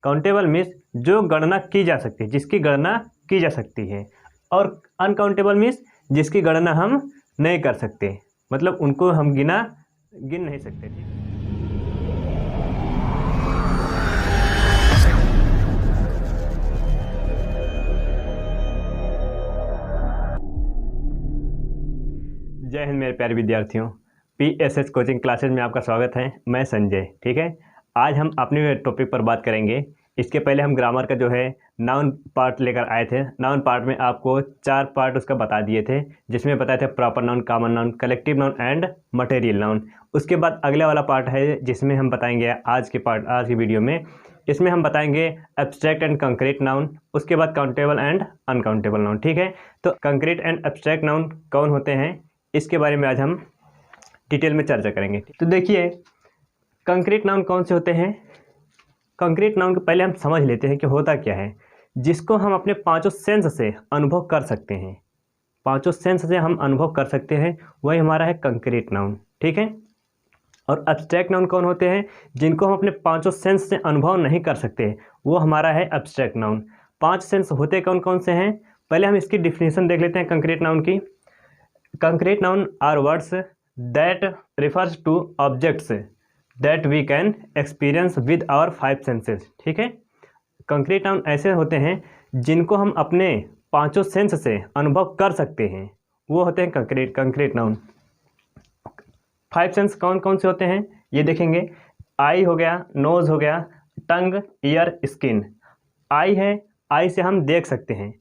Countable means जो गणना की जा सकती है, जिसकी गणना की जा सकती है, और अनकाउंटेबल मीन्स जिसकी गणना हम नहीं कर सकते, मतलब उनको हम गिन नहीं सकते। ठीक, जय हिंद मेरे प्यारे विद्यार्थियों, PSS कोचिंग क्लासेज में आपका स्वागत है। मैं संजय। ठीक है, आज हम अपने टॉपिक पर बात करेंगे। इसके पहले हम ग्रामर का जो है नाउन पार्ट लेकर आए थे। नाउन पार्ट में आपको 4 पार्ट उसका बता दिए थे, जिसमें बताए थे proper noun, common noun, collective noun and material noun. उसके बाद अगले वाला पार्ट है जिसमें हम बताएंगे आज की वीडियो में, इसमें हम बताएंगे एब्स्ट्रैक्ट एंड कंक्रीट नाउन, उसके बाद काउंटेबल एंड अनकाउंटेबल नाउन। ठीक है, तो कंक्रीट एंड एब्स्ट्रैक्ट नाउन कौन होते हैं, इसके बारे में आज हम डिटेल में चर्चा करेंगे। तो देखिए, कंक्रीट नाउन कौन से होते हैं। कंक्रीट नाउन को पहले हम समझ लेते हैं कि होता क्या है। जिसको हम अपने 5 सेंस से अनुभव कर सकते हैं, 5 सेंस से हम अनुभव कर सकते हैं, वही हमारा है कंक्रीट नाउन। ठीक है, और एब्स्ट्रैक्ट नाउन कौन होते हैं, जिनको हम अपने 5 सेंस से अनुभव नहीं कर सकते, वो हमारा है एब्स्ट्रैक्ट नाउन। 5 सेंस होते कौन कौन से हैं, पहले हम इसकी डिफिनीशन देख लेते हैं कंक्रीट नाउन की। Concrete noun are words that refers to objects that we can experience with our 5 senses। ठीक है, कंक्रीट नाउन ऐसे होते हैं जिनको हम अपने 5 सेंस से अनुभव कर सकते हैं, वो होते हैं कंक्रीट नाउन। 5 सेंस कौन कौन से होते हैं ये देखेंगे। आई हो गया, नोज हो गया, टंग, ईयर, स्किन। आई है, आई से हम देख सकते हैं,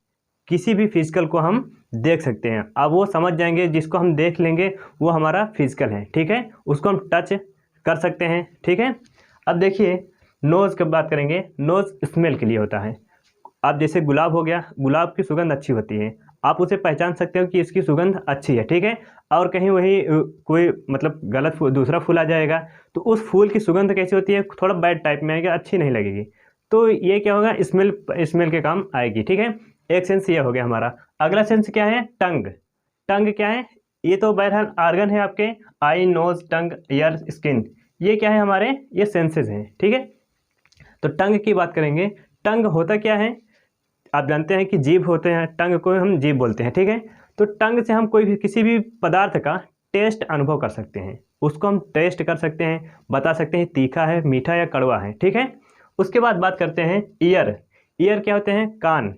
किसी भी फिजिकल को हम देख सकते हैं। अब वो समझ जाएंगे, जिसको हम देख लेंगे वो हमारा फिजिकल है। ठीक है, उसको हम टच कर सकते हैं। ठीक है, अब देखिए नोज़ की बात करेंगे। नोज़ स्मेल के लिए होता है। अब जैसे गुलाब हो गया, गुलाब की सुगंध अच्छी होती है, आप उसे पहचान सकते हो कि इसकी सुगंध अच्छी है। ठीक है, और कहीं वही कोई मतलब गलत दूसरा फूल आ जाएगा तो उस फूल की सुगंध कैसी होती है, थोड़ा बैड टाइप में आएगी, अच्छी नहीं लगेगी। तो ये क्या होगा, स्मेल के काम आएगी। ठीक है, एक सेंस ये हो गया हमारा। अगला सेंस क्या है, टंग। टंग क्या है, ये तो बहरहाल आर्गन है आपके, आई, नोज, टंग, ईयर, स्किन, ये क्या है हमारे, ये सेंसेस हैं। ठीक है, तो टंग की बात करेंगे। टंग होता क्या है, आप जानते हैं कि जीभ होते हैं, टंग को हम जीभ बोलते हैं। ठीक है, तो टंग से हम कोई भी किसी भी पदार्थ का टेस्ट अनुभव कर सकते हैं, उसको हम टेस्ट कर सकते हैं, बता सकते हैं तीखा है, मीठा या कड़वा है। ठीक है, उसके बाद बात करते हैं ईयर। ईयर क्या होते हैं, कान।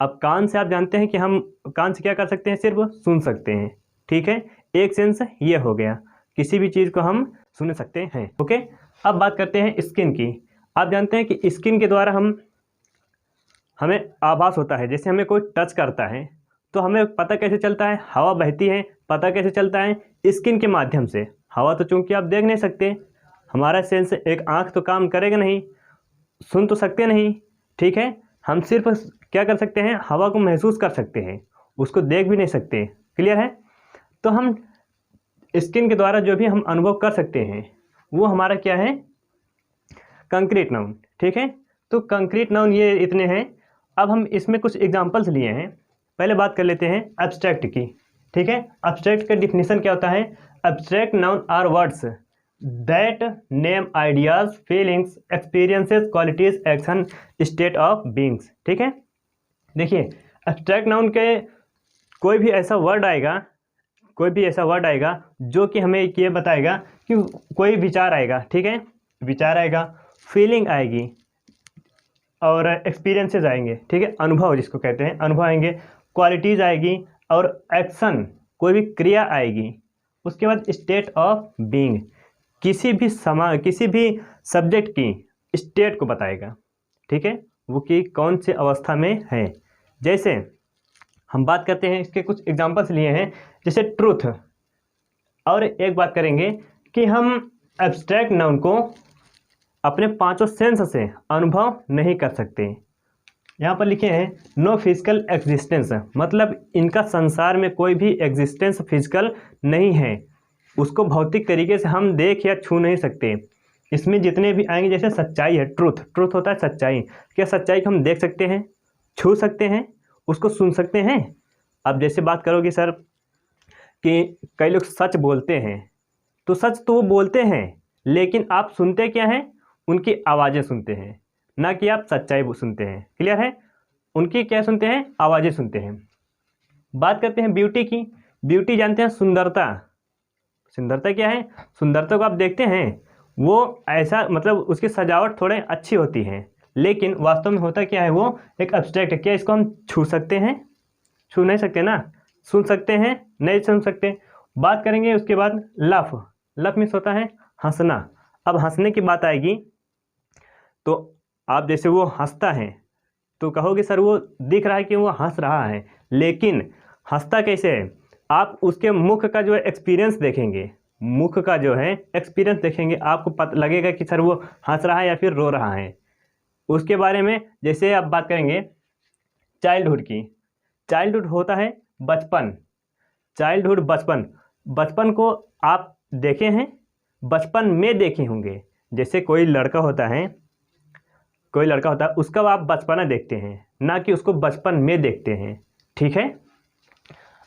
अब कान से आप जानते हैं कि हम कान से क्या कर सकते हैं, सिर्फ सुन सकते हैं। ठीक है, एक सेंस ये हो गया, किसी भी चीज़ को हम सुन सकते हैं। ओके, अब बात करते हैं स्किन की। आप जानते हैं कि स्किन के द्वारा हमें आभास होता है, जैसे हमें कोई टच करता है तो हमें पता कैसे चलता है, हवा बहती है, पता कैसे चलता है, स्किन के माध्यम से। हवा तो चूंकि आप देख नहीं सकते, हमारा सेंस, एक आँख तो काम करेगा नहीं, सुन तो सकते नहीं। ठीक है, हम सिर्फ क्या कर सकते हैं, हवा को महसूस कर सकते हैं, उसको देख भी नहीं सकते। क्लियर है, तो हम स्किन के द्वारा जो भी हम अनुभव कर सकते हैं वो हमारा क्या है, कंक्रीट नाउन। ठीक है, तो कंक्रीट नाउन ये इतने हैं। अब हम इसमें कुछ एग्जांपल्स लिए हैं। पहले बात कर लेते हैं एब्स्ट्रैक्ट की। ठीक है, एब्स्ट्रैक्ट का डिफिनीशन क्या होता है, abstract noun are words that name ideas, feelings, experiences, qualities, action, state of beings. ठीक है, देखिए एब्स्ट्रैक्ट नाउन के कोई भी ऐसा वर्ड आएगा जो कि हमें ये बताएगा कि कोई विचार आएगा। ठीक है, विचार आएगा, फीलिंग आएगी और एक्सपीरियंसेस आएंगे। ठीक है, अनुभव जिसको कहते हैं, अनुभव आएंगे, क्वालिटीज़ आएगी और एक्शन, कोई भी क्रिया आएगी। उसके बाद स्टेट ऑफ बीइंग, किसी भी सब्जेक्ट की स्टेट को बताएगा। ठीक है, वो कि कौन से अवस्था में है। जैसे हम बात करते हैं, इसके कुछ एग्जांपल्स लिए हैं, जैसे ट्रूथ। और एक बात करेंगे कि हम एब्स्ट्रैक्ट नाउन को अपने 5 सेंस से अनुभव नहीं कर सकते। यहाँ पर लिखे हैं नो फिजिकल एग्जिस्टेंस, मतलब इनका संसार में कोई भी एग्जिस्टेंस फिजिकल नहीं है, उसको भौतिक तरीके से हम देख या छू नहीं सकते। इसमें जितने भी आएंगे, जैसे सच्चाई है, ट्रूथ होता है सच्चाई। क्या सच्चाई को हम देख सकते हैं, छू सकते हैं, उसको सुन सकते हैं। अब जैसे बात करोगे सर कि कई लोग सच बोलते हैं, तो सच तो वो बोलते हैं, लेकिन आप सुनते क्या हैं, उनकी आवाज़ें सुनते हैं। ना कि आप सच्चाई सुनते हैं। क्लियर है? उनकी क्या सुनते हैं? आवाज़ें सुनते हैं। बात करते हैं ब्यूटी की। ब्यूटी जानते हैं सुंदरता। सुंदरता क्या है? सुंदरता को आप देखते हैं, वो ऐसा मतलब उसकी सजावट थोड़े अच्छी होती है, लेकिन वास्तव में होता क्या है, वो एक एब्स्ट्रैक्ट है। क्या इसको हम छू सकते हैं? छू नहीं सकते ना। सुन सकते हैं? नहीं सुन सकते। बात करेंगे उसके बाद लफ। लफ मीन्स होता है हंसना। अब हंसने की बात आएगी तो आप जैसे वो हंसता है तो कहोगे सर वो दिख रहा है कि वो हंस रहा है, लेकिन हंसता कैसे है? आप उसके मुख का जो है एक्सपीरियंस देखेंगे, मुख का जो है एक्सपीरियंस देखेंगे, आपको पता लगेगा कि सर वो हंस रहा है या फिर रो रहा है। उसके बारे में जैसे आप बात करेंगे चाइल्डहुड की। चाइल्डहुड होता है बचपन। चाइल्डहुड बचपन। बचपन को आप देखे हैं? बचपन में देखे होंगे। जैसे कोई लड़का होता है, कोई लड़का होता है, उसका आप बचपना देखते हैं, ना कि उसको बचपन में देखते हैं। ठीक है?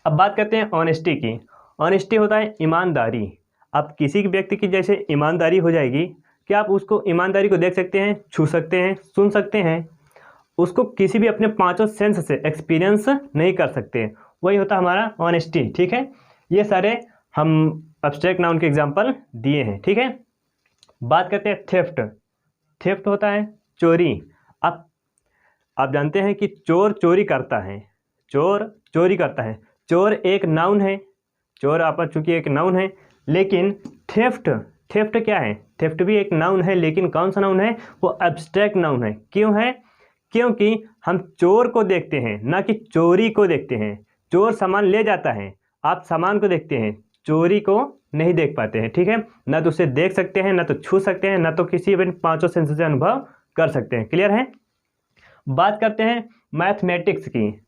अब बात करते हैं ऑनेस्टी की। ऑनेस्टी होता है ईमानदारी। अब किसी व्यक्ति की जैसे ईमानदारी हो जाएगी, क्या आप उसको ईमानदारी को देख सकते हैं, छू सकते हैं, सुन सकते हैं? उसको किसी भी अपने पांचों सेंस से एक्सपीरियंस नहीं कर सकते। वही होता हमारा ऑनेस्टी। ठीक है? ये सारे हम एब्स्ट्रैक्ट नाउन के एग्जांपल दिए हैं। ठीक है? बात करते हैं थेफ्ट। थेफ्ट होता है चोरी। आप जानते हैं कि चोर चोरी करता है, चोर चोरी करता है। चोर एक नाउन है, चोर आप चूंकि एक नाउन है, लेकिन थेफ्ट, थेफ्ट क्या है? थेफ्ट भी एक नाउन है, लेकिन कौन सा नाउन है? वो एब्स्ट्रैक्ट नाउन है। क्यों है? क्योंकि हम चोर को देखते हैं, ना कि चोरी को देखते हैं। चोर सामान ले जाता है, आप सामान को देखते हैं, चोरी को नहीं देख पाते हैं। ठीक है? ना तो उसे देख सकते हैं, ना तो छू सकते हैं, ना तो किसी भी पांचों सेंस से अनुभव कर सकते हैं। क्लियर है? बात करते हैं मैथमेटिक्स की।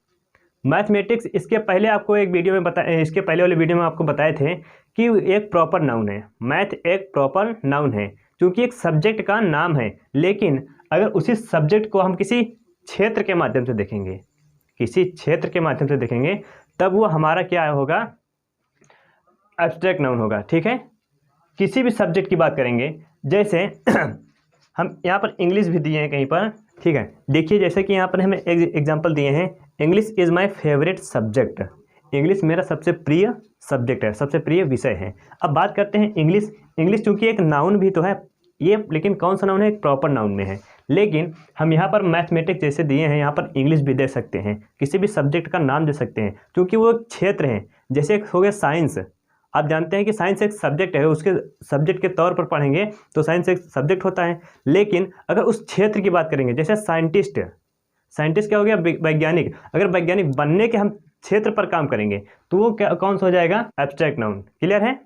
मैथमेटिक्स, इसके पहले आपको एक वीडियो में इसके पहले वाले वीडियो में आपको बताए थे कि एक प्रॉपर नाउन है। मैथ एक प्रॉपर नाउन है, क्योंकि एक सब्जेक्ट का नाम है, लेकिन अगर उसी सब्जेक्ट को हम किसी क्षेत्र के माध्यम से देखेंगे, किसी क्षेत्र के माध्यम से देखेंगे, तब वो हमारा क्या होगा? एब्स्ट्रैक्ट नाउन होगा। ठीक है? किसी भी सब्जेक्ट की बात करेंगे, जैसे हम यहाँ पर इंग्लिश भी दिए हैं कहीं पर। ठीक है? देखिए, जैसे कि यहाँ पर हमें एग्जाम्पल दिए हैं, English is my favourite subject. English मेरा सबसे प्रिय सब्जेक्ट है, सबसे प्रिय विषय है। अब बात करते हैं इंग्लिश। इंग्लिश चूंकि एक नाउन भी तो है ये, लेकिन कौन सा नाउन है? एक प्रॉपर नाउन में है। लेकिन हम यहाँ पर मैथमेटिक्स जैसे दिए हैं, यहाँ पर इंग्लिश भी दे सकते हैं, किसी भी सब्जेक्ट का नाम दे सकते हैं, क्योंकि वो एक क्षेत्र है। जैसे हो गया साइंस। आप जानते हैं कि साइंस एक सब्जेक्ट है, उसके सब्जेक्ट के तौर पर पढ़ेंगे तो साइंस एक सब्जेक्ट होता है। लेकिन अगर उस क्षेत्र की बात करेंगे, जैसे साइंटिस्ट, साइंटिस्ट क्या हो गया? वैज्ञानिक। अगर वैज्ञानिक बनने के हम क्षेत्र पर काम करेंगे तो वो क्या, कौन सा हो जाएगा? Abstract noun. क्लियर है?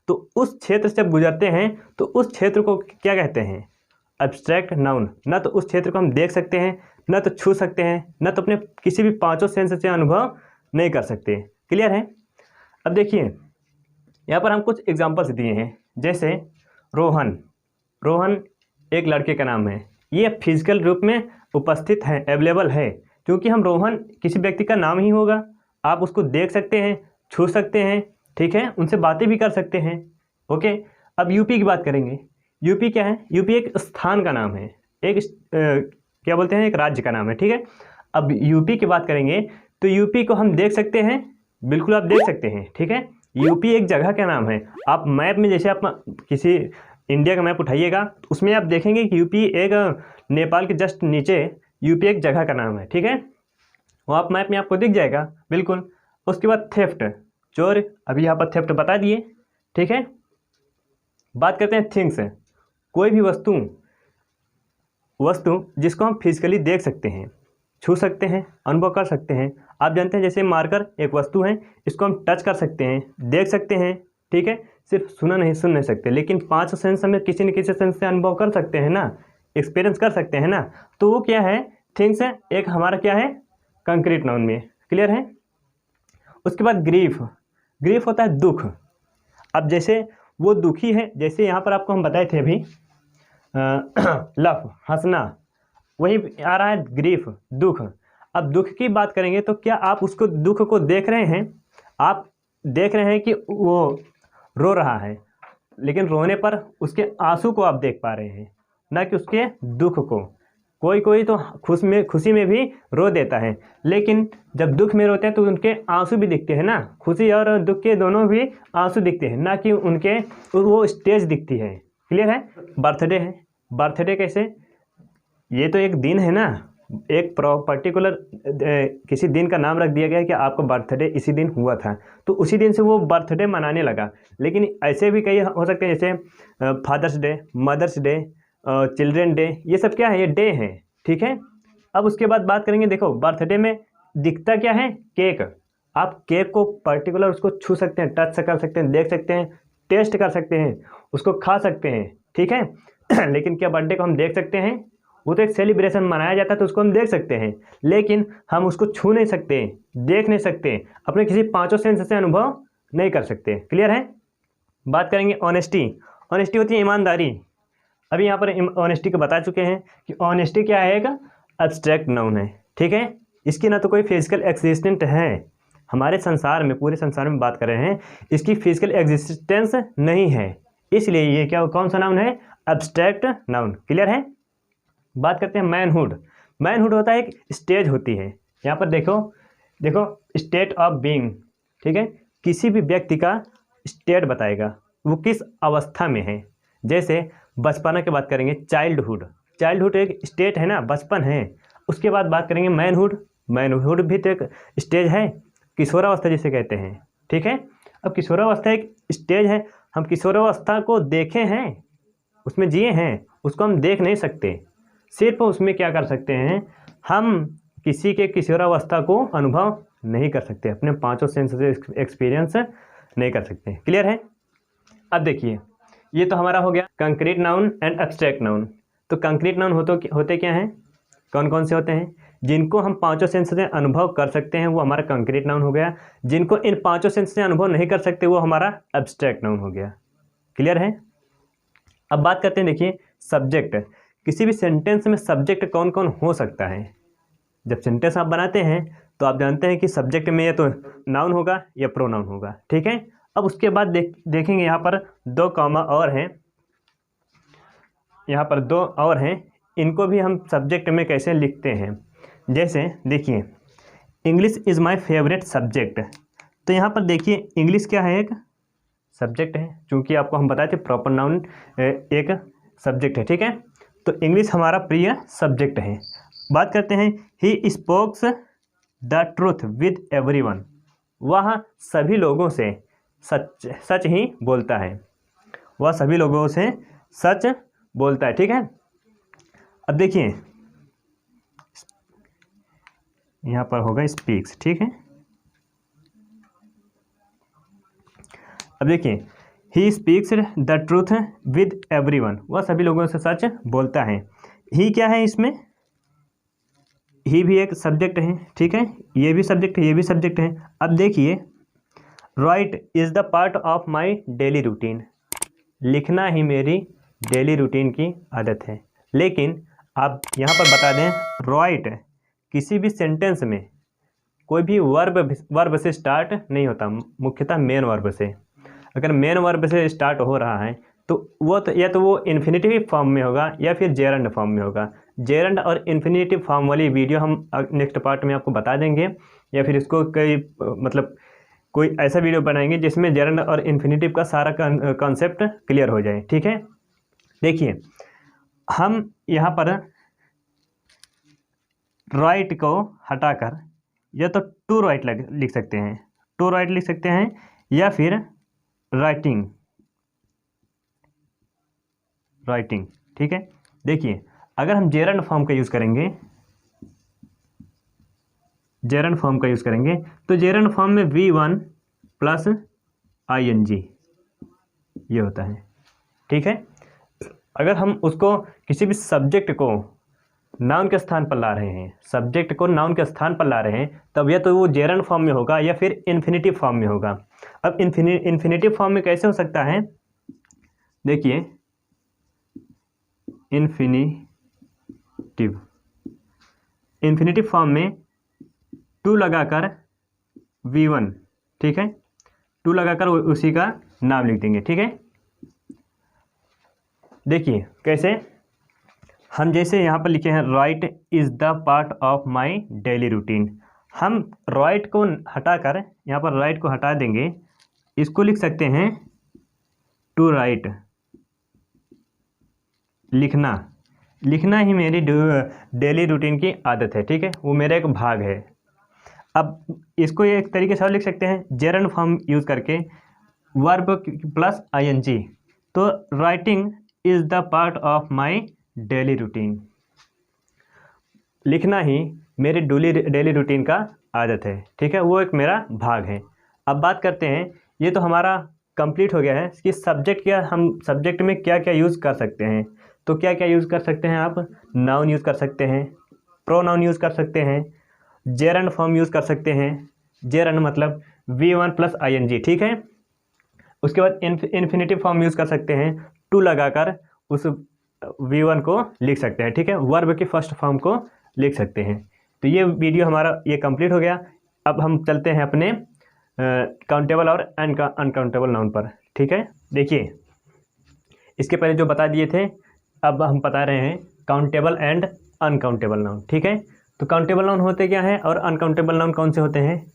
तो उस क्षेत्र से गुजरते हैं तो उस क्षेत्र को क्या कहते हैं? Abstract noun. ना तो उस क्षेत्र को हम देख सकते हैं, ना तो छू सकते हैं, ना तो अपने किसी भी पांचों सेंस से अनुभव नहीं कर सकते। क्लियर है? अब देखिए, यहाँ पर हम कुछ एग्जाम्पल्स दिए हैं, जैसे रोहन। रोहन एक लड़के का नाम है, ये फिजिकल रूप में उपस्थित है, अवेलेबल है, क्योंकि हम रोहन किसी व्यक्ति का नाम ही होगा। आप उसको देख सकते हैं, छू सकते हैं, ठीक है, उनसे बातें भी कर सकते हैं। ओके? अब यूपी की बात करेंगे। यूपी क्या है? यूपी एक स्थान का नाम है, एक क्या बोलते हैं, एक राज्य का नाम है। ठीक है? अब यूपी की बात करेंगे तो यूपी को हम देख सकते हैं, बिल्कुल आप देख सकते हैं। ठीक है? यूपी एक जगह का नाम है। आप मैप में जैसे आप किसी इंडिया का मैप उठाइएगा तो उसमें आप देखेंगे कि यूपी एक नेपाल के जस्ट नीचे यूपी एक जगह का नाम है। ठीक है? वो आप मैप में आपको दिख जाएगा बिल्कुल। उसके बाद थेफ्ट, चोर, अभी यहाँ पर थेफ्ट बता दिए। ठीक है? बात करते हैं थिंग्स। कोई भी वस्तु जिसको हम फिजिकली देख सकते हैं, छू सकते हैं, अनुभव कर सकते हैं। आप जानते हैं जैसे मार्कर एक वस्तु है, इसको हम टच कर सकते हैं, देख सकते हैं। ठीक है? सिर्फ सुन नहीं सकते, लेकिन पांच सेंस में किसी न किसी सेंस से अनुभव कर सकते हैं ना, एक्सपीरियंस कर सकते हैं ना। तो वो क्या है? थिंग्स है। एक हमारा क्या है? कंक्रीट नाउन में। क्लियर है? उसके बाद ग्रीफ। ग्रीफ होता है दुख। अब जैसे वो दुखी है, जैसे यहाँ पर आपको हम बताए थे अभी लफ, हंसना, वही आ रहा है ग्रीफ, दुख। अब दुख की बात करेंगे तो क्या आप उसको, दुख को देख रहे हैं? आप देख रहे हैं कि वो रो रहा है, लेकिन रोने पर उसके आंसू को आप देख पा रहे हैं, ना कि उसके दुख को। कोई कोई तो खुशी में भी रो देता है, लेकिन जब दुख में रोते हैं तो उनके आंसू भी दिखते हैं ना, खुशी और दुख के दोनों भी आंसू दिखते हैं, ना कि उनके वो स्टेज दिखती है। क्लियर है। बर्थडे है, बर्थडे कैसे, ये तो एक दिन है ना, एक पर्टिकुलर किसी दिन का नाम रख दिया गया है कि आपका बर्थडे इसी दिन हुआ था, तो उसी दिन से वो बर्थडे मनाने लगा। लेकिन ऐसे भी कई हो सकते हैं, जैसे Father's Day, Mother's Day, children day, ये सब क्या है, ये डे हैं। ठीक है। अब उसके बाद बात करेंगे, देखो बर्थडे में दिखता क्या है, केक। आप केक को पर्टिकुलर उसको छू सकते हैं, टच कर सकते हैं, देख सकते हैं, टेस्ट कर सकते हैं, उसको खा सकते हैं। ठीक है। लेकिन क्या बर्थडे को हम देख सकते हैं, वो तो एक सेलिब्रेशन मनाया जाता है तो उसको हम देख सकते हैं, लेकिन हम उसको छू नहीं सकते, देख नहीं सकते, अपने किसी पांचों सेंस से अनुभव नहीं कर सकते। क्लियर है। बात करेंगे ऑनेस्टी। ऑनेस्टी होती है ईमानदारी। अभी यहाँ पर ऑनेस्टी को बता चुके हैं कि ऑनेस्टी क्या है, एक एब्स्ट्रैक्ट नाउन है। ठीक है। इसकी ना तो कोई फिजिकल एग्जिस्टेंट है हमारे संसार में, पूरे संसार में बात कर रहे हैं, इसकी फिजिकल एग्जिस्टेंस नहीं है, इसलिए ये क्या, कौन सा नाउन है, एब्स्ट्रैक्ट नाउन। क्लियर है। बात करते हैं मैनहुड। मैनहुड होता है, एक स्टेज होती है। यहाँ पर देखो देखो स्टेट ऑफ बीइंग। ठीक है। किसी भी व्यक्ति का स्टेट बताएगा वो किस अवस्था में है। जैसे बचपना की बात करेंगे, चाइल्डहुड। चाइल्डहुड एक स्टेट है ना, बचपन है। उसके बाद बात करेंगे मैनहुड। मैनहुड भी तो एक स्टेज है, किशोरावस्था जिसे कहते हैं। ठीक है। अब किशोरावस्था एक स्टेज है, हम किशोरावस्था को देखे हैं, उसमें जिए हैं, उसको हम देख नहीं सकते। सिर्फ उसमें क्या कर सकते हैं, हम किसी के किशोरावस्था को अनुभव नहीं कर सकते, अपने पांचों सेंस से एक्सपीरियंस नहीं कर सकते। क्लियर है। अब देखिए, ये तो हमारा हो गया concrete noun and abstract noun. तो कंक्रीट नाउन होते क्या हैं, कौन कौन से होते हैं, जिनको हम पांचों सेंस से अनुभव कर सकते हैं वो हमारा कंक्रीट नाउन हो गया, जिनको इन पांचों सेंस से अनुभव नहीं कर सकते वो हमारा एब्स्ट्रैक्ट नाउन हो गया। क्लियर है। अब बात करते हैं, देखिए सब्जेक्ट। किसी भी सेंटेंस में सब्जेक्ट कौन कौन हो सकता है। जब सेंटेंस आप बनाते हैं तो आप जानते हैं कि सब्जेक्ट में या तो नाउन होगा या प्रोनाउन होगा। ठीक है। अब उसके बाद देखेंगे यहाँ पर दो कॉमा और हैं, यहाँ पर दो और हैं, इनको भी हम सब्जेक्ट में कैसे लिखते हैं। जैसे देखिए, English is my favourite subject. तो यहाँ पर देखिए, इंग्लिश क्या है, एक सब्जेक्ट है, चूँकि आपको हम बताए थे प्रॉपर नाउन एक सब्जेक्ट है। ठीक है। तो इंग्लिश हमारा प्रिय सब्जेक्ट है। बात करते हैं, he speaks the truth with everyone. वह सभी लोगों से सच ही बोलता है, वह सभी लोगों से सच बोलता है। ठीक है। अब देखिए, यहाँ पर होगा स्पीक्स। ठीक है। अब देखिए, he speaks the truth with everyone, वह सभी लोगों से सच बोलता है। ही क्या है, इसमें ही भी एक सब्जेक्ट है। ठीक है। ये भी सब्जेक्ट है, ये भी सब्जेक्ट है। अब देखिए, right is the part of my daily routine. लिखना ही मेरी डेली रूटीन की आदत है। लेकिन आप यहाँ पर बता दें, राइट किसी भी सेंटेंस में कोई भी वर्ब से स्टार्ट नहीं होता, मुख्यतः मेन वर्ब से। अगर मेन वर्ब से स्टार्ट हो रहा है तो वो तो या तो वो इन्फिनेटिव फॉर्म में होगा या फिर जेरंड फॉर्म में होगा। जेरंड और इन्फिनेटिव फॉर्म वाली वीडियो हम नेक्स्ट पार्ट में आपको बता देंगे, या फिर इसको कोई ऐसा वीडियो बनाएंगे जिसमें जेरंड और इन्फिनेटिव का सारा कॉन्सेप्ट क्लियर हो जाए। ठीक है। देखिए, हम यहाँ पर राइट को हटाकर या तो टू राइट लिख सकते हैं, टू राइट लिख सकते हैं, या फिर राइटिंग। ठीक है। देखिए, अगर हम जेरंड फॉर्म का यूज़ करेंगे, तो जेरंड फॉर्म में V1 प्लस ING ये होता है। ठीक है। अगर हम उसको किसी भी सब्जेक्ट को नाउन के स्थान पर ला रहे हैं, तब या तो वो जेरंड फॉर्म में होगा या फिर इन्फिनेटिव फॉर्म में होगा। अब इन्फिनेटिव फॉर्म में कैसे हो सकता है, देखिए, इन्फिनेटिव फॉर्म में टू लगाकर V1, ठीक है, टू लगाकर उसी का नाम लिख देंगे। ठीक है। देखिए कैसे, हम जैसे यहाँ पर लिखे हैं right is the part of my daily routine, हम राइट को हटाकर यहाँ पर राइट को हटा देंगे, इसको लिख सकते हैं टू राइट, लिखना। लिखना ही मेरी डेली रूटीन की आदत है, ठीक है, वो मेरा एक भाग है। अब इसको एक तरीके से और लिख सकते हैं जेरंड फॉर्म यूज़ करके, वर्ब प्लस आईएनजी, तो writing is the part of my daily routine, लिखना ही मेरी डेली रूटीन का आदत है, ठीक है, वो एक मेरा भाग है। अब बात करते हैं, ये तो हमारा कंप्लीट हो गया है कि सब्जेक्ट क्या, हम सब्जेक्ट में क्या क्या यूज़ कर सकते हैं। तो क्या क्या यूज़ कर सकते हैं आप, नाउन यूज़ कर सकते हैं, प्रोनाउन यूज़ कर सकते हैं, जेरंड फॉर्म यूज़ कर सकते हैं, जेरंड मतलब V1 प्लस ING, ठीक है। उसके बाद इन्फिनिटिव फॉर्म यूज़ कर सकते हैं, टू लगाकर उस V1 को लिख सकते हैं, ठीक है, वर्ब की फर्स्ट फॉर्म को लिख सकते हैं। तो ये वीडियो हमारा ये कंप्लीट हो गया। अब हम चलते हैं अपने काउंटेबल और अनकाउंटेबल नाउन पर, ठीक है। देखिए, इसके पहले जो बता दिए थे, अब हम बता रहे हैं काउंटेबल एंड अनकाउंटेबल नाउन, ठीक है। तो काउंटेबल नाउन होते क्या हैं और अनकाउंटेबल नाउन कौन से होते हैं।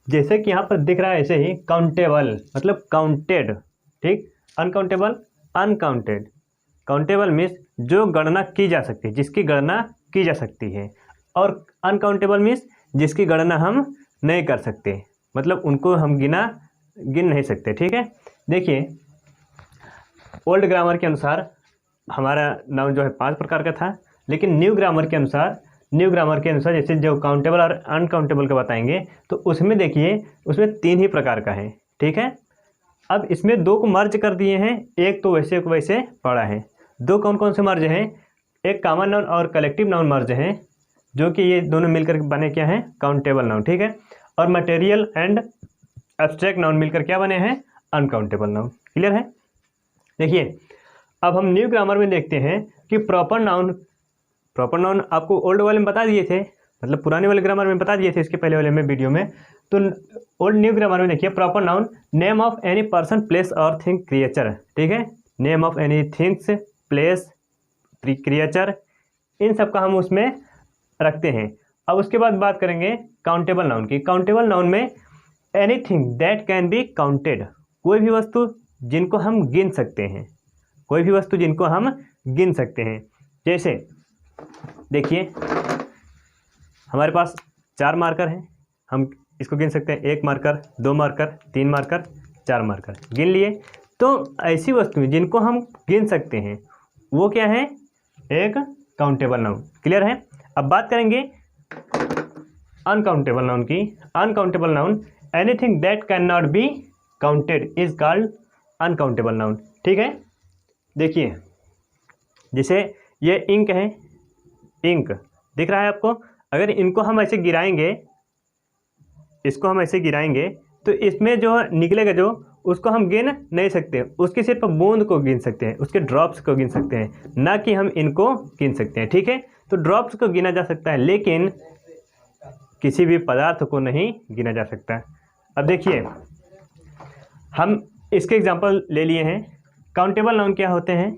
जैसे कि यहाँ पर दिख रहा है ऐसे ही, काउंटेबल मतलब काउंटेड, ठीक, अनकाउंटेबल अनकाउंटेड। काउंटेबल मीन्स जो गणना की जा सकती है, जिसकी गणना की जा सकती है, और अनकाउंटेबल मीन्स जिसकी गणना हम नहीं कर सकते, मतलब उनको हम गिन नहीं सकते, ठीक है। देखिए, ओल्ड ग्रामर के अनुसार हमारा नाउन जो है 5 प्रकार का था, लेकिन न्यू ग्रामर के अनुसार जैसे जो काउंटेबल और अनकाउंटेबल का बताएंगे, तो उसमें देखिए, उसमें 3 ही प्रकार का है, ठीक है। अब इसमें 2 को मर्ज कर दिए हैं, एक तो वैसे को वैसे पड़ा है। 2 कौन कौन से मर्ज हैं, एक कॉमन नाउन और कलेक्टिव नाउन मर्ज हैं, जो कि ये दोनों मिलकर बने क्या हैं, काउंटेबल नाउन, ठीक है। और मटेरियल एंड एब्स्ट्रैक्ट नाउन मिलकर क्या बने हैं, अनकाउंटेबल नाउन। क्लियर है। देखिए, अब हम न्यू ग्रामर में देखते हैं कि प्रॉपर नाउन आपको ओल्ड वाले में बता दिए थे, मतलब पुराने वाले ग्रामर में बता दिए थे, इसके पहले वाले में वीडियो में। तो ओल्ड न्यू ग्रामर में देखिए, proper noun name of any person place और थिंग क्रिएचर, ठीक है, name of any things place creature, इन सब का हम उसमें रखते हैं। अब उसके बाद बात करेंगे काउंटेबल नाउन की। काउंटेबल नाउन में anything that can be counted, कोई भी वस्तु जिनको हम गिन सकते हैं, कोई भी वस्तु जिनको हम गिन सकते हैं। जैसे देखिए, हमारे पास 4 मार्कर हैं, हम इसको गिन सकते हैं, 1 मार्कर, 2 मार्कर, 3 मार्कर, 4 मार्कर, गिन लिए। तो ऐसी वस्तुएं जिनको हम गिन सकते हैं वो क्या है, एक काउंटेबल नाउन। क्लियर है। अब बात करेंगे अनकाउंटेबल नाउन की। Uncountable noun, anything that can not be counted is called uncountable noun, ठीक है। देखिए, जैसे ये इंक है, इंक दिख रहा है आपको, अगर इनको हम ऐसे गिराएंगे, इसको हम ऐसे गिराएंगे, तो इसमें जो निकलेगा जो, उसको हम गिन नहीं सकते, उसके सिर्फ बूंद को गिन सकते हैं, उसके ड्रॉप्स को गिन सकते हैं, ना कि हम इनको गिन सकते हैं, ठीक है। तो ड्रॉप्स को गिना जा सकता है, लेकिन किसी भी पदार्थ को नहीं गिना जा सकता। अब देखिए, हम इसके एग्जांपल ले लिए हैं। काउंटेबल नाउन क्या होते हैं,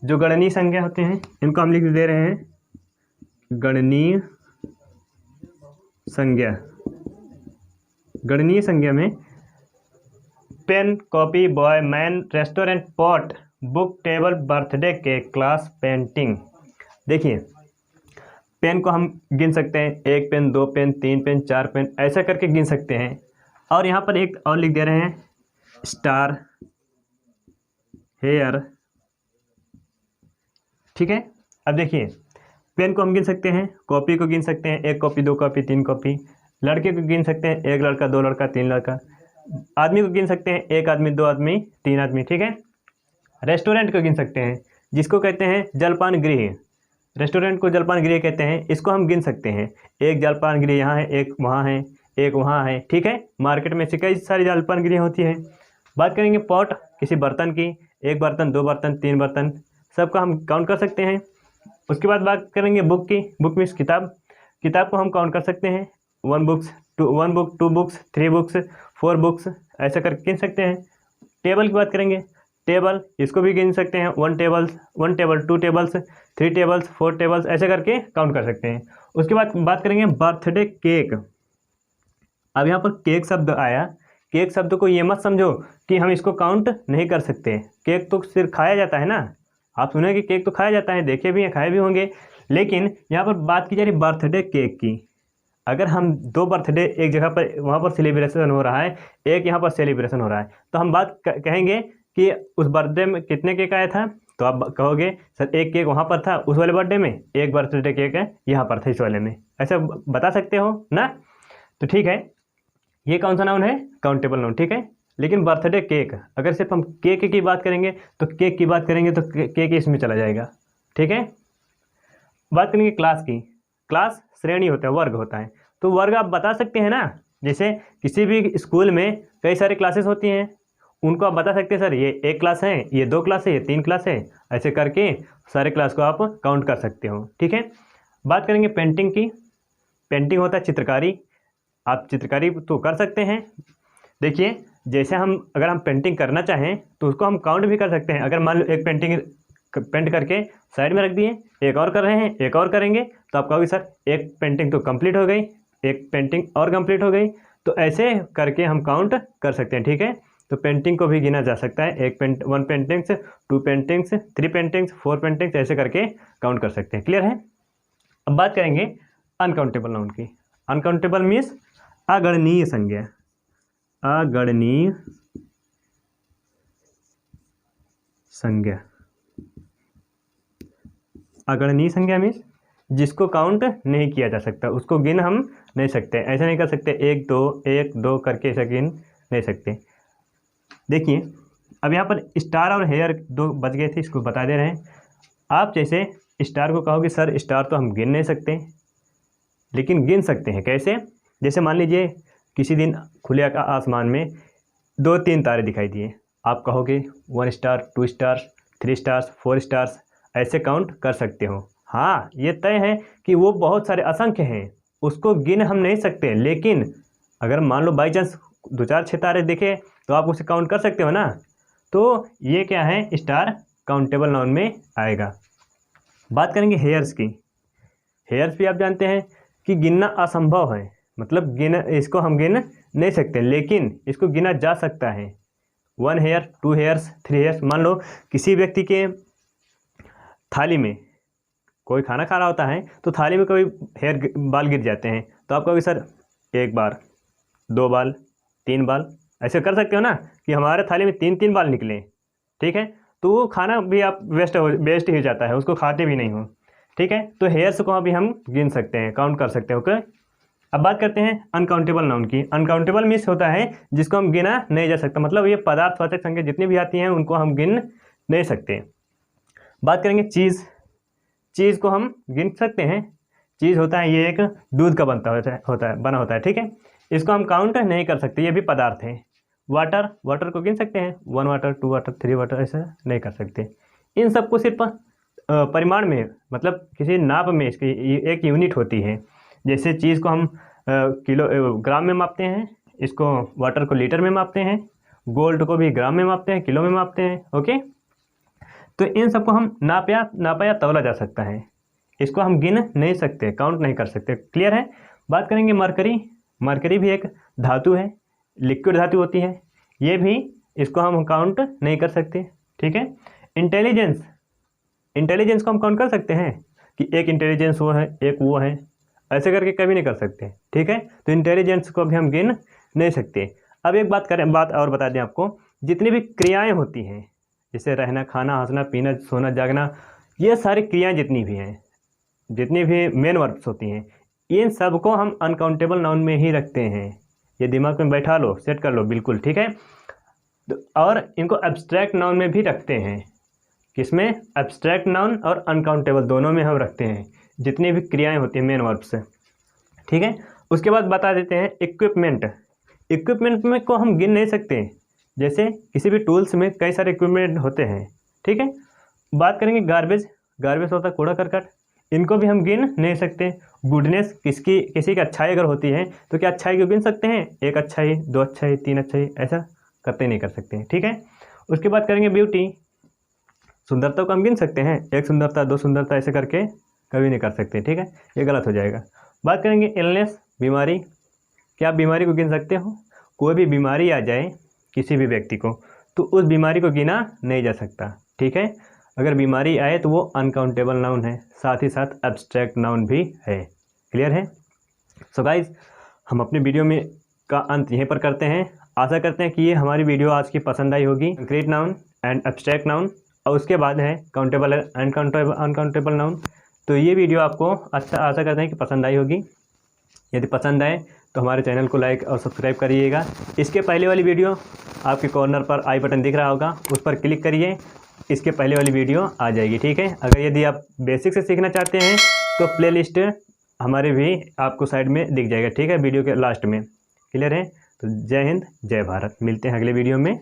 जो गणनीय संज्ञा होते हैं, इनको हम लिख दे रहे हैं गणनीय संज्ञा। गणनीय संज्ञा में pen, copy, boy, man, restaurant, pot, book, table, birthday cake, class, painting. देखिए, पेन को हम गिन सकते हैं, 1 पेन, 2 पेन, 3 पेन, 4 पेन, ऐसा करके गिन सकते हैं। और यहाँ पर एक और लिख दे रहे हैं, स्टार, हेयर, ठीक है। अब देखिए, पेन को हम गिन सकते हैं, कॉपी को गिन सकते हैं, 1 कॉपी, 2 कॉपी, 3 कॉपी, लड़के को गिन सकते हैं, 1 लड़का, 2 लड़का, 3 लड़का, आदमी को गिन सकते हैं, 1 आदमी, 2 आदमी, 3 आदमी, ठीक है। रेस्टोरेंट को गिन सकते हैं, जिसको कहते हैं जलपान गृह, रेस्टोरेंट को जलपान गृह कहते हैं, इसको हम गिन सकते हैं, 1 जलपान गृह यहाँ है, 1 वहाँ है, 1 वहाँ है, ठीक है। मार्केट में से कई सारी जलपान गृह होती है। बात करेंगे पॉट, किसी बर्तन की, 1 बर्तन, 2 बर्तन, 3 बर्तन, सबका हम काउंट कर सकते हैं। उसके बाद बात करेंगे बुक की। बुक मीन्स किताब, किताब को हम काउंट कर सकते हैं, 1 बुक, 2 बुक्स, 3 बुक्स, 4 बुक्स, ऐसा करके गिन सकते हैं। टेबल की बात करेंगे, टेबल, इसको भी गिन सकते हैं, 1 टेबल 2 टेबल्स 3 टेबल्स 4 टेबल्स, ऐसे करके काउंट कर सकते हैं। उसके बाद बात करेंगे बर्थडे केक। अब यहाँ पर केक शब्द आया, केक शब्द को ये मत समझो कि हम इसको काउंट नहीं कर सकते। केक तो सिर्फ खाया जाता है ना, आप सुने कि केक तो खाया जाता है, देखे भी हैं, खाए भी होंगे। लेकिन यहाँ पर बात की जा रही बर्थडे केक की। अगर हम 2 बर्थडे एक जगह पर वहाँ पर सेलिब्रेशन हो रहा है, एक यहाँ पर सेलिब्रेशन हो रहा है, तो हम बात कहेंगे कि उस बर्थडे में कितने केक आया था, तो आप कहोगे सर एक केक वहाँ पर था उस वाले बर्थडे में, एक बर्थडे केक है यहाँ पर था इस वाले में, ऐसा बता सकते हो ना। तो ठीक है, ये कौन सा नाउन है, काउंटेबल नाउन, ठीक है। लेकिन बर्थडे केक, अगर सिर्फ हम केक की बात करेंगे तो केक की बात करेंगे तो केक इसमें चला जाएगा, ठीक है। बात करेंगे क्लास की। क्लास श्रेणी होता है, वर्ग होता है, तो वर्ग आप बता सकते हैं ना। जैसे किसी भी स्कूल में कई सारी क्लासेस होती हैं, उनको आप बता सकते हैं सर ये 1 क्लास है, ये 2 क्लास है, ये 3 क्लास है, ऐसे करके सारे क्लास को आप काउंट कर सकते हो, ठीक है। बात करेंगे पेंटिंग की। पेंटिंग होता है चित्रकारी, आप चित्रकारी तो कर सकते हैं। देखिए जैसे अगर हम पेंटिंग करना चाहें तो उसको हम काउंट भी कर सकते हैं। अगर मान लो एक पेंटिंग पेंट करके साइड में रख दिए, एक और कर रहे हैं, एक और करेंगे, तो आप कहोगे सर एक पेंटिंग तो कंप्लीट हो गई, एक पेंटिंग और कंप्लीट हो गई, तो ऐसे करके हम काउंट कर सकते हैं, ठीक है। तो पेंटिंग को भी गिना जा सकता है, 1 पेंटिंग्स 2 पेंटिंग्स 3 पेंटिंग्स 4 पेंटिंग्स, ऐसे करके काउंट कर सकते हैं, क्लियर है। अब बात करेंगे अनकाउंटेबल नाउन की। अनकाउंटेबल मीन्स अगणनीय संज्ञा। अगणनीय संज्ञा, अगणनीय संज्ञा मीन्स जिसको काउंट नहीं किया जा सकता, उसको गिन हम नहीं सकते, ऐसा नहीं कर सकते 1 2 करके ऐसा गिन नहीं सकते। देखिए अब यहाँ पर स्टार और हेयर 2 बच गए थे, इसको बता दे रहे हैं। आप जैसे स्टार को कहोगे सर स्टार तो हम गिन नहीं सकते, लेकिन गिन सकते हैं, कैसे। जैसे मान लीजिए किसी दिन खुले आसमान में 2-3 तारे दिखाई दिए, आप कहोगे 1 स्टार 2 स्टार्स 3 स्टार्स 4 स्टार्स, ऐसे काउंट कर सकते हो। हाँ ये तय है कि वो बहुत सारे असंख्य हैं, उसको गिन हम नहीं सकते, लेकिन अगर मान लो बाई चांस 2-4-6 तारे दिखे तो आप उसे काउंट कर सकते हो ना। तो ये क्या है, स्टार काउंटेबल नाउन में आएगा। बात करेंगे हेयर्स की। हेयर्स भी आप जानते हैं कि गिनना असंभव है, मतलब इसको हम गिन नहीं सकते, लेकिन इसको गिना जा सकता है। 1 हेयर 2 हेयर्स 3 हेयर्स। मान लो किसी व्यक्ति के थाली में कोई खाना खा रहा होता है, तो थाली में कोई हेयर बाल गिर जाते हैं, तो आप कहोगे सर 1 बार 2 बाल 3 बाल, ऐसे कर सकते हो ना कि हमारे थाली में 3-3 बाल निकले, ठीक है। तो वो खाना भी आप वेस्ट ही हो जाता है, उसको खाते भी नहीं हो, ठीक है। तो हेयर्स को अभी हम गिन सकते हैं, काउंट कर सकते हैं, ओके। अब बात करते हैं अनकाउंटेबल नाउन की। अनकाउंटेबल मीन्स होता है जिसको हम गिना नहीं जा सकता, मतलब ये पदार्थवाचक संज्ञा जितनी भी आती हैं उनको हम गिन नहीं सकते। बात करेंगे चीज़। चीज़ को हम गिन सकते हैं। चीज़ होता है, ये एक दूध का बना होता है, ठीक है। इसको हम काउंट नहीं कर सकते, ये भी पदार्थ है। वाटर, वाटर को गिन सकते हैं, 1 वाटर 2 वाटर 3 वाटर, ऐसा नहीं कर सकते। इन सबको सिर्फ परिमाण में, मतलब किसी नाप में इसकी एक यूनिट होती है। जैसे चीज़ को हम ग्राम में मापते हैं, इसको वाटर को लीटर में मापते हैं, गोल्ड को भी ग्राम में मापते हैं, किलो में मापते हैं, ओके। तो इन सबको हम नापा या तौला जा सकता है, इसको हम गिन नहीं सकते, काउंट नहीं कर सकते, क्लियर है। बात करेंगे मरकरी। मरकरी भी एक धातु है, लिक्विड धातु होती है, ये भी इसको हम काउंट नहीं कर सकते, ठीक है। इंटेलिजेंस, इंटेलिजेंस को हम काउंट कर सकते हैं कि एक इंटेलिजेंस वो है एक वो है, ऐसे करके कभी नहीं कर सकते, ठीक है। तो इंटेलिजेंस को भी हम गिन नहीं सकते। अब एक बात और बता दें आपको, जितनी भी क्रियाएं होती हैं, जैसे रहना खाना हंसना पीना सोना जागना, ये सारी क्रियाएं जितनी भी हैं, जितनी भी मेन वर्ब्स होती हैं, इन सब को हम अनकाउंटेबल नाउन में ही रखते हैं। ये दिमाग में बैठा लो, सेट कर लो, बिल्कुल ठीक है। और इनको एब्स्ट्रैक्ट नाउन में भी रखते हैं। किसमें, एब्स्ट्रैक्ट नाउन और अनकाउंटेबल दोनों में हम रखते हैं, जितनी भी क्रियाएं होती हैं मेन वर्ब्स, ठीक है। उसके बाद बता देते हैं इक्विपमेंट। इक्विपमेंट में को हम गिन नहीं सकते, जैसे किसी भी टूल्स में कई सारे इक्विपमेंट होते हैं, ठीक है। बात करेंगे गार्बेज। गार्बेज होता है कूड़ा करकट, इनको भी हम गिन नहीं सकते। गुडनेस, किसी की अच्छाई अगर होती है तो क्या अच्छाई को गिन सकते हैं, 1 अच्छाई 2 अच्छाई 3 अच्छाई, ऐसा करते नहीं कर सकते हैं, ठीक है। उसके बाद करेंगे ब्यूटी। सुंदरता को हम गिन सकते हैं, एक सुंदरता, दो सुंदरता, ऐसे करके कभी नहीं कर सकते, ठीक है, ये गलत हो जाएगा। बात करेंगे इलनेस, बीमारी। क्या आप बीमारी को गिन सकते हो? कोई भी बीमारी आ जाए किसी भी व्यक्ति को तो उस बीमारी को गिना नहीं जा सकता, ठीक है। अगर बीमारी आए तो वो अनकाउंटेबल नाउन है, साथ ही साथ एब्स्ट्रैक्ट नाउन भी है। क्लियर है? सो गाइज, हम अपने वीडियो में का अंत यहीं पर करते हैं। आशा करते हैं कि ये हमारी वीडियो आज की पसंद आई होगी। Concrete noun and abstract noun, और उसके बाद है काउंटेबल एंड अनकाउंटेबल नाउन। तो ये वीडियो आपको आशा करते हैं कि पसंद आई होगी। यदि पसंद आए तो हमारे चैनल को लाइक और सब्सक्राइब करिएगा। इसके पहले वाली वीडियो आपके कॉर्नर पर आई बटन दिख रहा होगा, उस पर क्लिक करिए, इसके पहले वाली वीडियो आ जाएगी, ठीक है। अगर यदि आप बेसिक से सीखना चाहते हैं तो प्लेलिस्ट हमारे भी आपको साइड में दिख जाएगा, ठीक है, वीडियो के लास्ट में। क्लियर है? तो जय हिंद, जय भारत। मिलते हैं अगले वीडियो में।